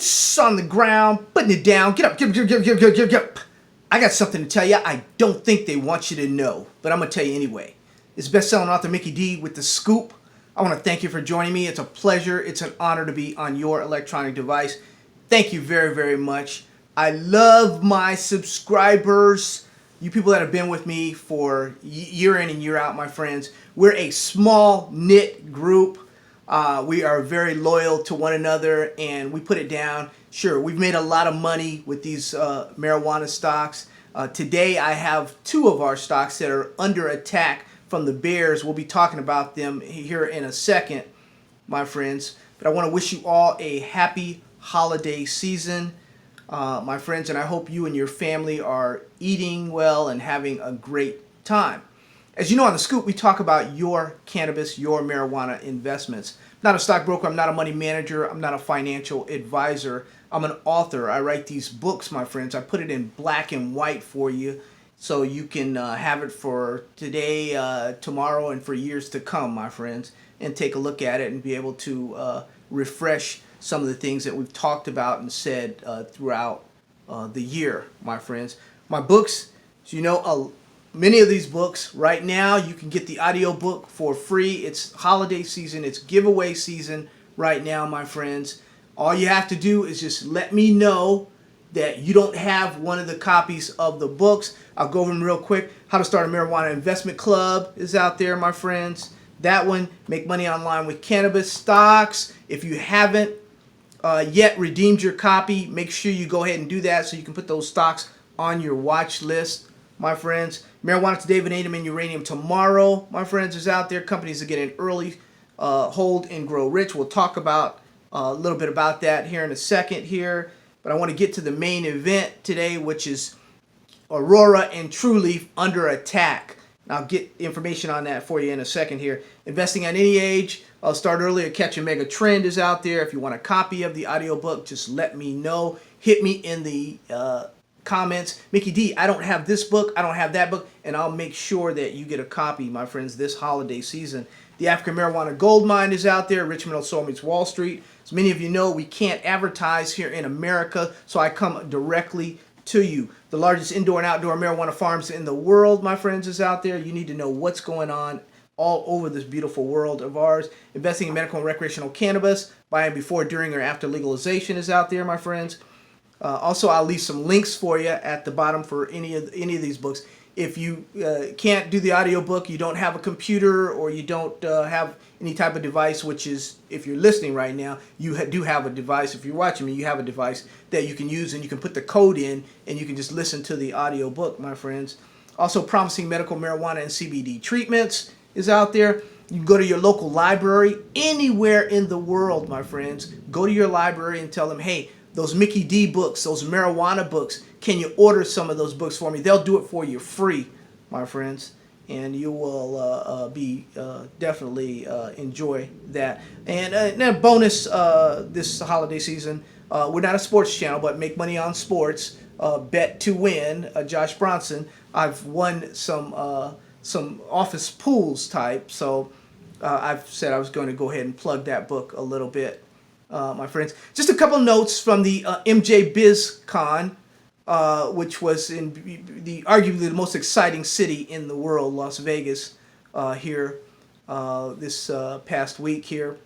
boots on the ground, putting it down. Get up, get up, get up, get up, get up, get up, get up. I got something to tell you. I don't think they want you to know, but I'm going to tell you anyway. It's best-selling author Mickey D with The Scoop. I want to thank you for joining me. It's a pleasure. It's an honor to be on your electronic device. Thank you very, very much. I love my subscribers. You people that have been with me for year in and year out, my friends. We're a small knit group. We are very loyal to one another, and we put it down. Sure, we've made a lot of money with these marijuana stocks. Today I have two of our stocks that are under attack from the bears. We'll be talking about them here in a second, my friends. But I want to wish you all a happy holiday season, my friends, and I hope you and your family are eating well and having a great time. As you know, on The Scoop, we talk about your cannabis, your marijuana investments. I'm not a stockbroker. I'm not a money manager. I'm not a financial advisor. I'm an author. I write these books, my friends. I put it in black and white for you so you can have it for today, tomorrow, and for years to come, my friends, and take a look at it and be able to refresh some of the things that we've talked about and said throughout the year, my friends. My books, as you know, many of these books right now, you can get the audio book for free. It's holiday season. It's giveaway season right now, my friends. All you have to do is just let me know that you don't have one of the copies of the books. I'll go over them real quick. How to Start a Marijuana Investment Club is out there, my friends. That one, Make Money Online with Cannabis Stocks. If you haven't yet redeemed your copy, make sure you go ahead and do that so you can put those stocks on your watch list, my friends. Marijuana Today, Vanadium and Uranium Tomorrow, my friends, is out there. Companies that get in early, hold and grow rich. We'll talk about a little bit about that here in a second here. But I want to get to the main event today, which is Aurora and Trulieve under attack. And I'll get information on that for you in a second here. Investing at any age. I'll start earlier. Catch a Mega Trend is out there. If you want a copy of the audiobook, just let me know. Hit me in the comments. Mickey D, I don't have this book. I don't have that book. And I'll make sure that you get a copy, my friends, this holiday season. The African Marijuana Gold Mine is out there. Richmond El Sol meets Wall Street. As many of you know, we can't advertise here in America, so I come directly to you. The largest indoor and outdoor marijuana farms in the world, my friends, is out there. You need to know what's going on all over this beautiful world of ours. Investing in medical and recreational cannabis, buying before, during, or after legalization is out there, my friends. Also, I'll leave some links for you at the bottom for any of these books. If you can't do the audiobook, you don't have a computer, or you don't have any type of device, which is, if you're listening right now, you do have a device. If you're watching me, you have a device that you can use, and you can put the code in, and you can just listen to the audiobook, my friends. Also, Promising Medical Marijuana and CBD Treatments is out there. You can go to your local library anywhere in the world, my friends. Go to your library and tell them, hey, those Mickey D books, those marijuana books, can you order some of those books for me? They'll do it for you free, my friends, and you will definitely enjoy that. And a bonus this holiday season, we're not a sports channel, but Make Money on Sports, Bet to Win, Josh Bronson. I've won some office pools type, so I've said I was going to go ahead and plug that book a little bit. My friends, just a couple notes from the MjBizCon, which was in the arguably the most exciting city in the world, Las Vegas, here this past week here.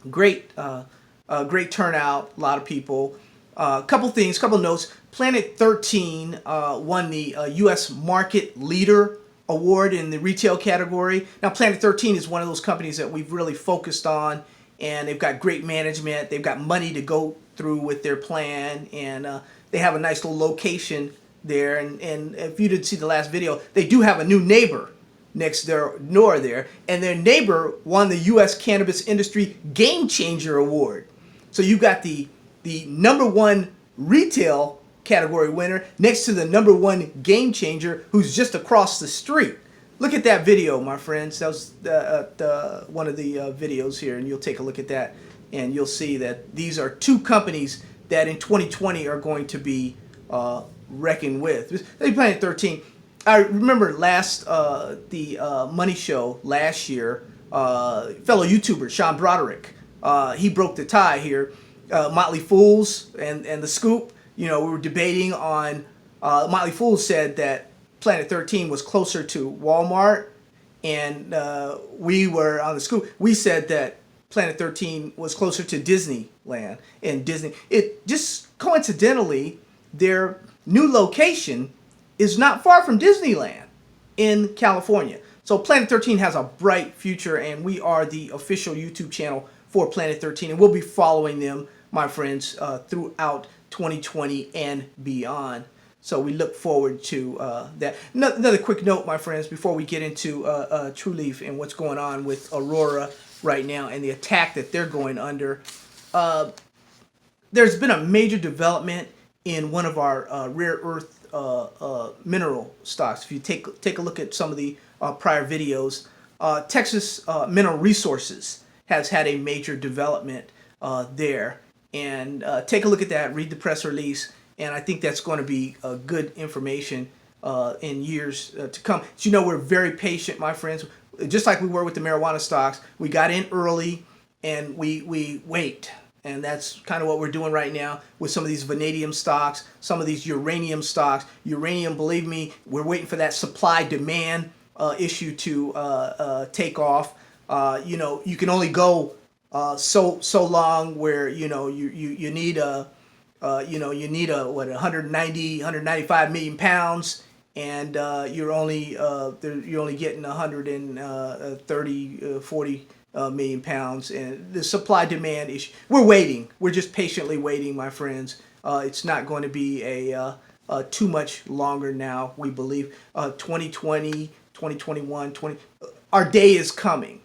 Great turnout, a lot of people. Couple notes. Planet 13 won the U.S. Market Leader Award in the retail category. Now, Planet 13 is one of those companies that we've really focused on, and they've got great management. They've got money to go through with their plan, and they have a nice little location there. And if you didn't see the last video, they do have a new neighbor next door there, and their neighbor won the U.S. Cannabis Industry Game Changer Award. So you got the #1 retail category winner next to the #1 game changer who's just across the street. Look at that video, my friends. That was one of the videos here, and you'll take a look at that, and you'll see that these are two companies that in 2020 are going to be reckoned with. They Planet 13. I remember the Money Show last year, fellow YouTuber Sean Broderick, he broke the tie here, Motley Fools and the Scoop. We were debating on. Motley Fools said that Planet 13 was closer to Walmart, and we were on the Scoop. We said that Planet 13 was closer to Disneyland, and Disney. It just coincidentally, their new location is not far from Disneyland in California. So Planet 13 has a bright future, and we are the official YouTube channel for Planet 13, and we'll be following them, my friends, throughout 2020 and beyond. So we look forward to that. Another quick note, my friends, before we get into Trulieve and what's going on with Aurora right now and the attack that they're going under. There's been a major development in one of our rare earth mineral stocks. If you take a look at some of the prior videos, Texas Mineral Resources has had a major development there. And take a look at that, read the press release, and I think that's going to be good information in years to come. So, we're very patient, my friends. Just like we were with the marijuana stocks, we got in early and we wait. And that's kind of what we're doing right now with some of these vanadium stocks, some of these uranium stocks. Uranium, believe me, we're waiting for that supply-demand issue to take off. You can only go so long where you need a 195 million pounds, and you're only getting 130 40 million pounds, and the supply demand issue. We're waiting. We're just patiently waiting, my friends. It's not going to be a too much longer now. We believe 2020, 2021, our day is coming.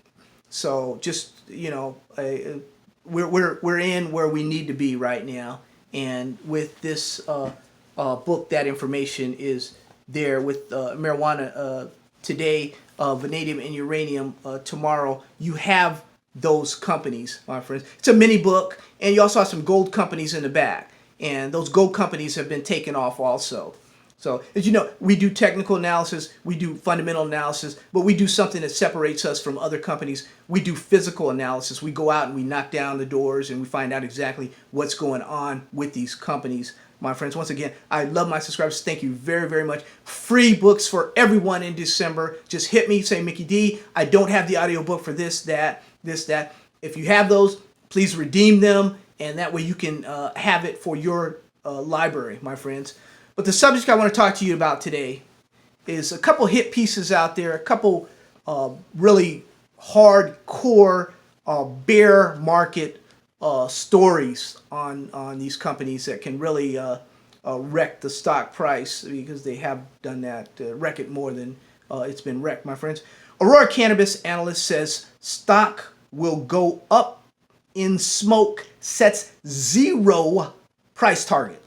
So just we're in where we need to be right now, and with this book, that information is there. With marijuana today, vanadium and uranium tomorrow, you have those companies, my friends. It's a mini book, and you also have some gold companies in the back, and those gold companies have been taken off also. So, as you know, we do technical analysis, we do fundamental analysis, but we do something that separates us from other companies. We do physical analysis. We go out and we knock down the doors and we find out exactly what's going on with these companies. My friends, once again, I love my subscribers. Thank you very, very much. Free books for everyone in December. Just hit me, say, Mickey D, I don't have the audiobook for this, that. If you have those, please redeem them, and that way you can have it for your library, my friends. But the subject I want to talk to you about today is a couple hit pieces out there, a couple really hardcore bear market stories on these companies that can really wreck the stock price, because they have done that, wreck it more than it's been wrecked, my friends. Aurora Cannabis analyst says stock will go up in smoke, sets zero price target.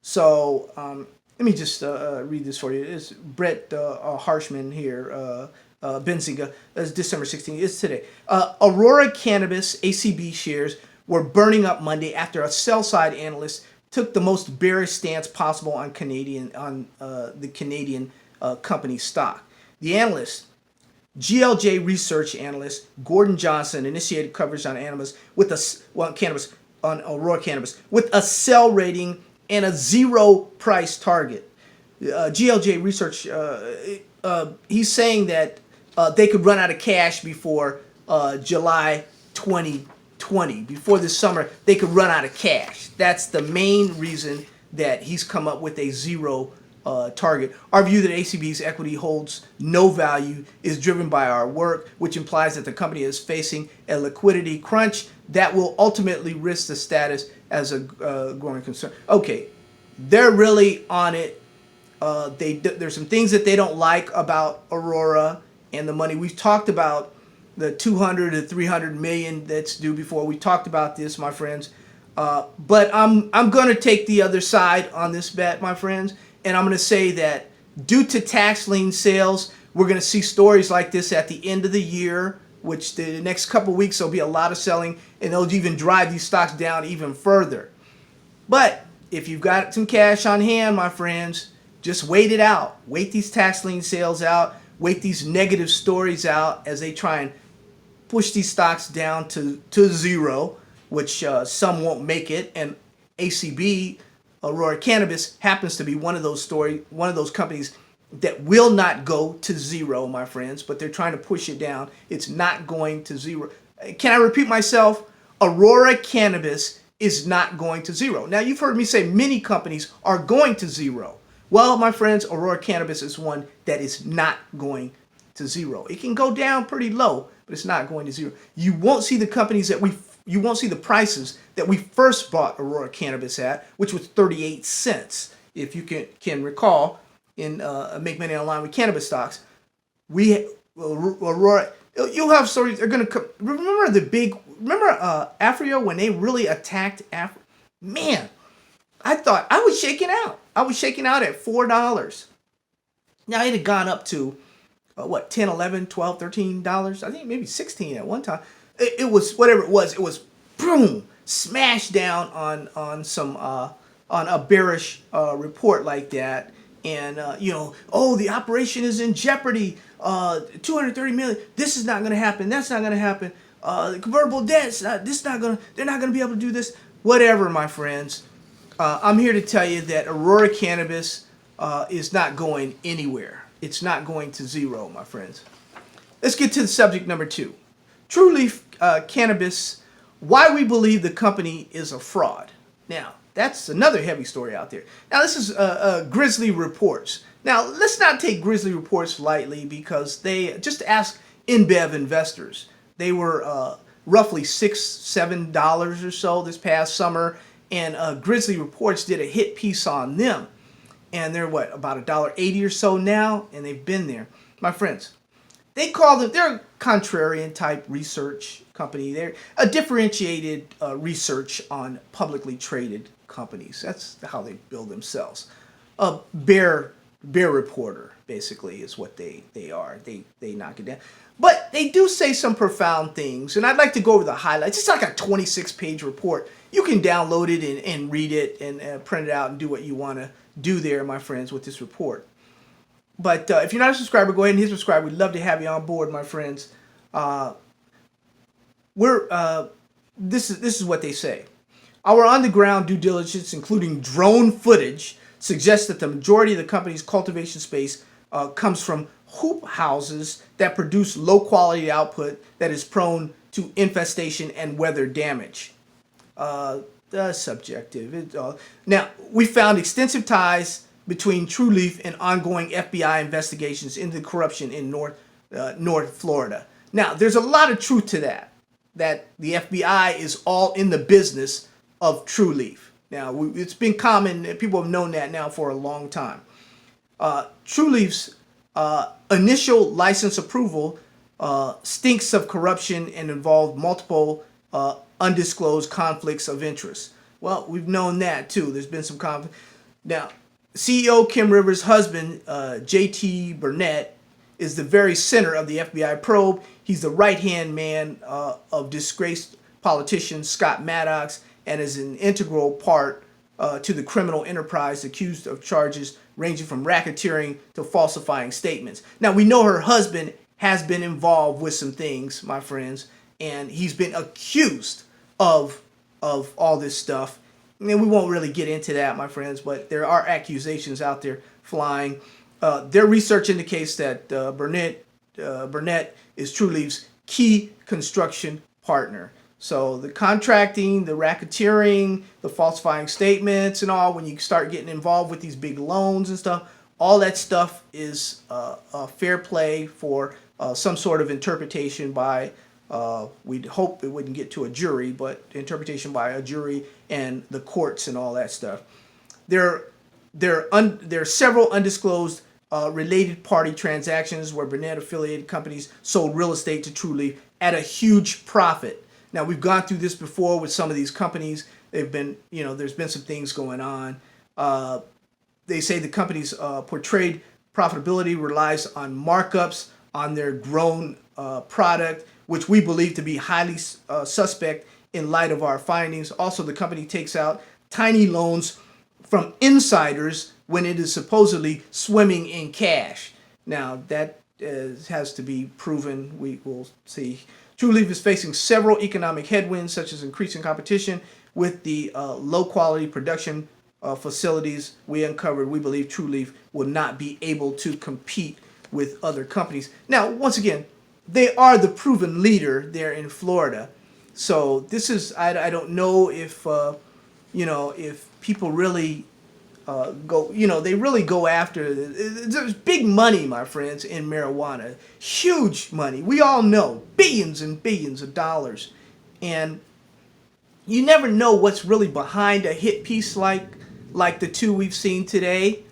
So let me just read this for you. It's Brett Harshman here, Benzinga. That's December 16th. It's today. Aurora Cannabis ACB shares were burning up Monday after a sell-side analyst took the most bearish stance possible on the Canadian company stock. The analyst, GLJ research analyst Gordon Johnson, initiated coverage on cannabis on Aurora Cannabis with a sell rating and a zero price target. GLJ research, he's saying that they could run out of cash before July 2020. Before this summer, they could run out of cash. That's the main reason that he's come up with a zero target. Our view that ACB's equity holds no value is driven by our work, which implies that the company is facing a liquidity crunch that will ultimately risk the status as a growing concern. Okay, they're really on it. There's some things that they don't like about Aurora and the money. We've talked about the 200 to 300 million that's due before. We talked about this, my friends. But I'm going to take the other side on this bet, my friends. And I'm going to say that due to tax lien sales, we're going to see stories like this at the end of the year, which the next couple weeks there'll be a lot of selling, and they'll even drive these stocks down even further. But if you've got some cash on hand, my friends, just wait it out. Wait these tax lien sales out. Wait these negative stories out as they try and push these stocks down to zero. which some won't make it, and ACB, Aurora Cannabis, happens to be one of those companies that will not go to zero, my friends, but they're trying to push it down. It's not going to zero. Can I repeat myself? Aurora Cannabis is not going to zero. Now, you've heard me say many companies are going to zero. Well, my friends, Aurora Cannabis is one that is not going to zero. It can go down pretty low, but it's not going to zero. You won't see the companies you won't see the prices that we first bought Aurora Cannabis at, which was 38 cents. If you can recall, in Make Money Online with Cannabis Stocks, Aurora, you'll have stories. They're gonna come. Remember Afrio when they really attacked Afro? Man, I thought I was shaking out. I was shaking out at $4. Now it had gone up to what, 10, 11, 12, $13. I think maybe 16 at one time. It was whatever it was. It was boom, smashed down on some on a bearish report like that. And the operation is in jeopardy. 230 million. This is not going to happen. That's not going to happen. The convertible debt. They're not going to be able to do this. Whatever, my friends. I'm here to tell you that Aurora Cannabis is not going anywhere. It's not going to zero, my friends. Let's get to the subject number 2. Trulieve Cannabis. Why we believe the company is a fraud. Now, that's another heavy story out there. Now, this is Grizzly Reports. Now, let's not take Grizzly Reports lightly, because they just ask InBev investors. They were roughly $6, $7 or so this past summer, and Grizzly Reports did a hit piece on them. And they're about $1.80 or so now, and they've been there. My friends, they're a contrarian type research company. They're a differentiated research on publicly traded companies. That's how they build themselves. A bear reporter, basically, is what they are. They knock it down. But they do say some profound things, and I'd like to go over the highlights. It's like a 26-page report. You can download it and read it and print it out and do what you want to do there, my friends, with this report. But if you're not a subscriber, go ahead and hit subscribe. We'd love to have you on board, my friends. This is what they say. Our on-the-ground due diligence, including drone footage, suggests that the majority of the company's cultivation space comes from hoop houses that produce low-quality output that is prone to infestation and weather damage. Subjective. Now, we found extensive ties between Trulieve and ongoing FBI investigations into corruption in North Florida. Now, there's a lot of truth to that the FBI is all in the business of Trulieve. Now, it's been common, people have known that now for a long time. Trulieve's initial license approval stinks of corruption and involved multiple undisclosed conflicts of interest. Well, we've known that too. There's been some conflict. Now, CEO Kim Rivers' husband, J.T. Burnett, is the very center of the FBI probe. He's the right-hand man of disgraced politician Scott Maddox, and is an integral part to the criminal enterprise accused of charges ranging from racketeering to falsifying statements. Now, we know her husband has been involved with some things, my friends, and he's been accused of all this stuff. And we won't really get into that, my friends, but there are accusations out there flying. Their research indicates that Burnett is Trulieve's key construction partner. So the contracting, the racketeering, the falsifying statements and all, when you start getting involved with these big loans and stuff, all that stuff is fair play for some sort of interpretation by, we'd hope it wouldn't get to a jury, but interpretation by a jury and the courts and all that stuff. There are several undisclosed related party transactions where Burnett affiliated companies sold real estate to Trulieve at a huge profit. Now, we've gone through this before with some of these companies. They've been, there's been some things going on. They say the company's portrayed profitability relies on markups on their grown product, which we believe to be highly suspect in light of our findings. Also, the company takes out tiny loans from insiders when it is supposedly swimming in cash. Now, that has to be proven. We will see. Trulieve is facing several economic headwinds, such as increasing competition with the low-quality production facilities we uncovered. We believe Trulieve will not be able to compete with other companies. Now, once again, they are the proven leader there in Florida. So this is, I don't know if, if people really they really go after, there's big money, my friends, in marijuana. Huge money. We all know, billions and billions of dollars. And you never know what's really behind a hit piece like the two we've seen today.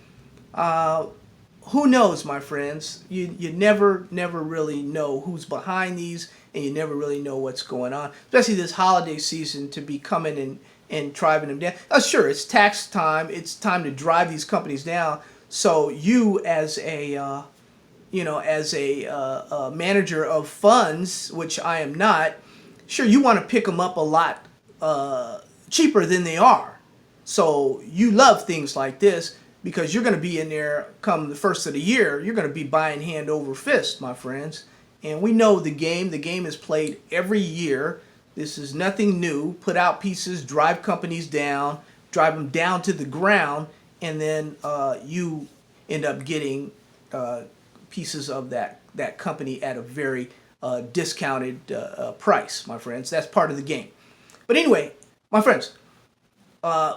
Who knows, my friends? You never really know who's behind these, and you never really know what's going on. Especially this holiday season to be coming and driving them down. Sure, it's tax time. It's time to drive these companies down. So you, as a manager of funds, which I am not, sure, you want to pick them up a lot cheaper than they are. So you love things like this because you're going to be in there come the first of the year. You're going to be buying hand over fist, my friends. And we know the game. The game is played every year. This is nothing new. Put out pieces, drive companies down, drive them down to the ground, and then you end up getting pieces of that company at a very discounted price, my friends. That's part of the game. But anyway, my friends,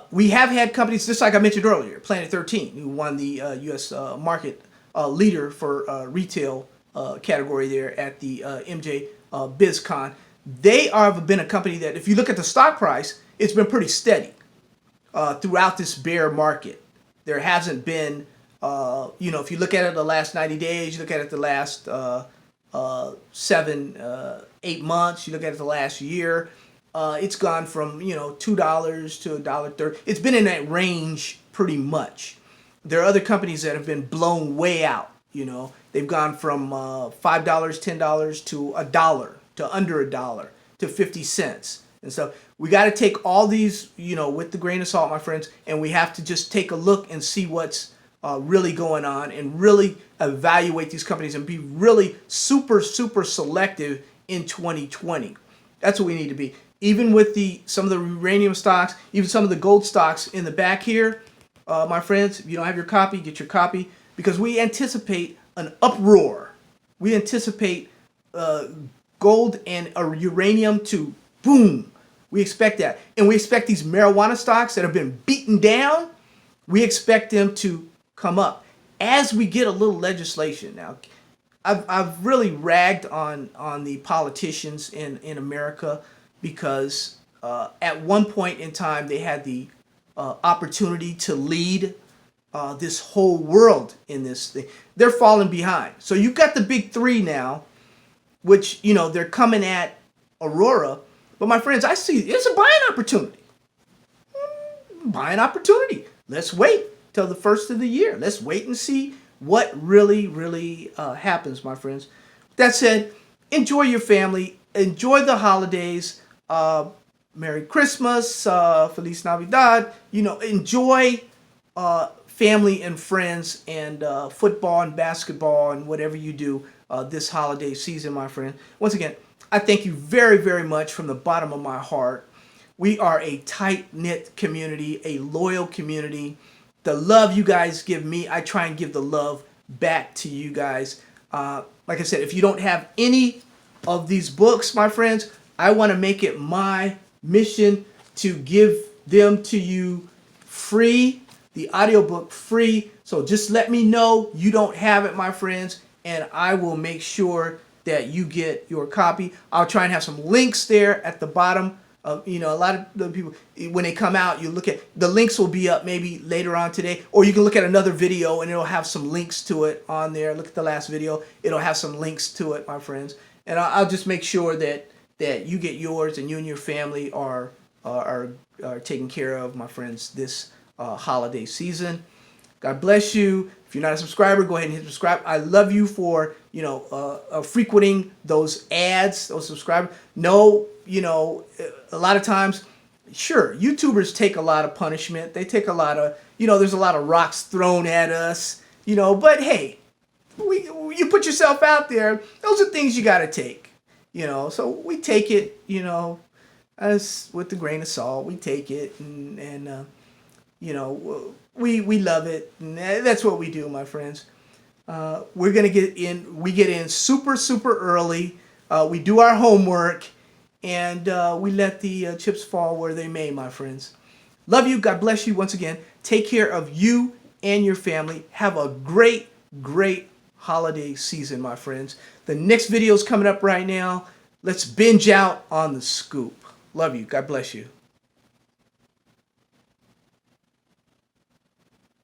we have had companies, just like I mentioned earlier, Planet 13, who won the U.S. market leader for retail category there at the MjBizCon. They have been a company that, if you look at the stock price, it's been pretty steady throughout this bear market. There hasn't been, if you look at it the last 90 days, you look at it the last 8 months, you look at it the last year, it's gone from, $2 to $1.30. It's been in that range pretty much. There are other companies that have been blown way out. They've gone from $5, $10 to $1, to under $1, to 50 cents. And so we got to take all these, with the grain of salt, my friends, and we have to just take a look and see what's really going on and really evaluate these companies and be really super, super selective in 2020. That's what we need to be. Even with some of the uranium stocks, even some of the gold stocks in the back here, my friends, if you don't have your copy, get your copy, because we anticipate an uproar. We anticipate gold and uranium to boom. We expect that. And we expect these marijuana stocks that have been beaten down, we expect them to come up as we get a little legislation. Now, I've really ragged on the politicians in America because at one point in time they had the opportunity to lead this whole world in this thing. They're falling behind. So you've got the big three now, which, they're coming at Aurora. But my friends, I see it's a buying opportunity. Buying opportunity. Let's wait till the first of the year. Let's wait and see what really happens, my friends. That said, enjoy your family. Enjoy the holidays. Merry Christmas. Feliz Navidad. Enjoy family and friends and football and basketball and whatever you do this holiday season, my friend. Once again, I thank you very, very much from the bottom of my heart. We are a tight-knit community, a loyal community. The love you guys give me, I try and give the love back to you guys. Like I said, if you don't have any of these books, my friends, I want to make it my mission to give them to you free, the audiobook free. So just let me know you don't have it, my friends, and I will make sure that you get your copy. I'll try and have some links there at the bottom. A lot of the people, when they come out, you look at the links will be up maybe later on today, or you can look at another video and it'll have some links to it on there. Look at the last video; it'll have some links to it, my friends. And I'll just make sure that you get yours and you and your family are taken care of, my friends, this holiday season. God bless you. If you're not a subscriber, go ahead and hit subscribe. I love you for frequenting those ads, those subscribers. No, a lot of times, sure, YouTubers take a lot of punishment. They take a lot of, there's a lot of rocks thrown at us, but hey, you put yourself out there. Those are things you got to take. So we take it, as with the grain of salt. We take it, and we love it, and that's what we do, my friends. We're gonna get in. We get in super early. We do our homework, and we let the chips fall where they may, my friends. Love you. God bless you once again. Take care of you and your family. Have a great holiday season, my friends. The next video is coming up right now. Let's binge out on the scoop. Love you. God bless you.